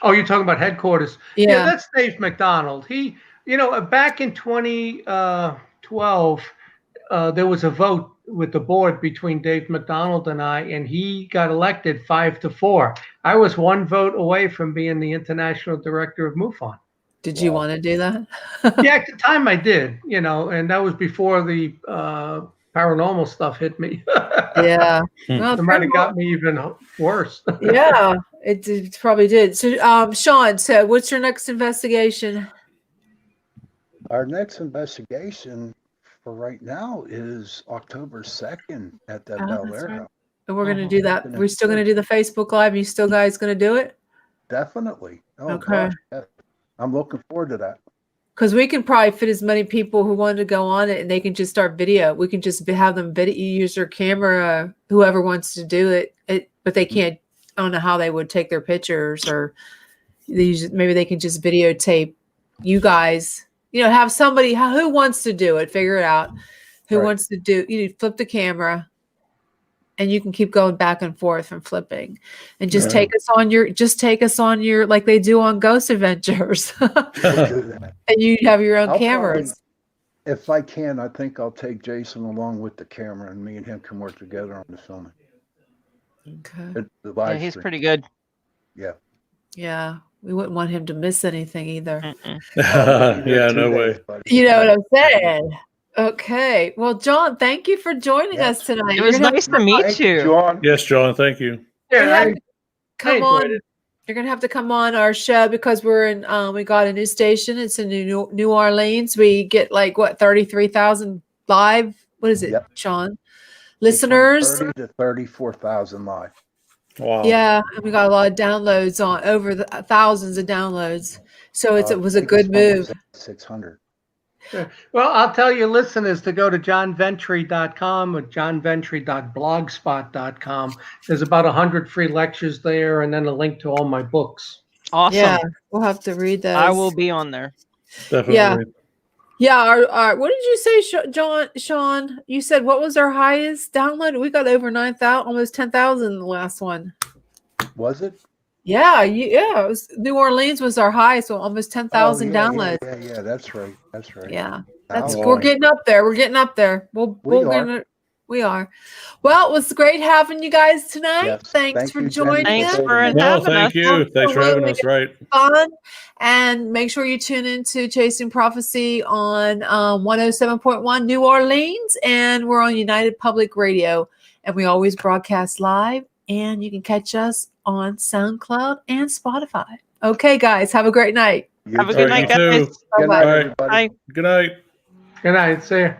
Oh, you're talking about headquarters. Yeah. That's Dave McDonald. He, you know, back in 2012, there was a vote with the board between Dave McDonald and I, and he got elected 5-4. I was one vote away from being the international director of MUFON. Did you want to do that? Yeah, at the time I did, you know, and that was before the paranormal stuff hit me. Yeah. It might have got me even worse. Yeah, it probably did. So, Sean, so what's your next investigation? Our next investigation for right now is October 2nd at that Oh, Bel that's Air right. house. And we're going to do that. We're still going to do the Facebook Live. You still guys going to do it? Definitely. Oh, Okay. gosh, yeah. I'm looking forward to that. Because we can probably fit as many people who want to go on it, and they can just start video. We can just have them video, use their camera, whoever wants to do it. But they can't. I don't know how they would take their pictures, or maybe they can just videotape you guys. You know, have somebody who wants to do it. Figure it out. Who wants to do? You flip the camera, and you can keep going back and forth and flipping, and just take us on your like they do on Ghost Adventures. We'll do that. And you have your own I'll cameras. If I can, I think I'll take Jason along with the camera, and me and him can work together on the filming. Okay. The Yeah, live he's stream. pretty good. Yeah. Yeah, we wouldn't want him to miss anything either. Mm-mm. Yeah, no way. You know what I'm saying? Okay. Well, John, thank you for joining Yes. us tonight. It was nice to meet Thank you. John. Yes, John, thank you. Yeah, Come enjoyed on. it. You're gonna have to come on our show because we're in. We got a new station. It's in New Orleans. We get like what 33,000 live. What is it, Yep. Sean? Listeners. 30 to 34,000 live. Wow. Yeah, and we got a lot of downloads on over the thousands of downloads. So it was a good move. 600. Well, I'll tell your listeners to go to johnventry.com or johnventry.blogspot.com. There's about 100 free lectures there, and then a link to all my books. Awesome. Yeah, we'll have to read those. I will be on there. Definitely. Yeah. Yeah, our what did you say, Sean? You said what was our highest download? We got over 9,000, almost 10,000 in the last one. Was it? Yeah, yeah. It was, New Orleans was our highest, so almost 10,000 downloads. Yeah, that's right. That's right. Yeah, Wow. we're getting up there. We're getting up there. We are. Well, it was great having you guys tonight. Yes. Thanks Thank for you, joining Jenny. us. Thanks for having No, us. thank you. Thanks for having us. Right. Fun. And make sure you tune into Chasing Prophecy on 107.1 New Orleans. And we're on United Public Radio. And we always broadcast live. And you can catch us on SoundCloud and Spotify. Okay, guys. Have a great night. You Have a too. good night, you too. guys. Good Bye-bye. night, All right. everybody. Bye. Good night. Good night. See you.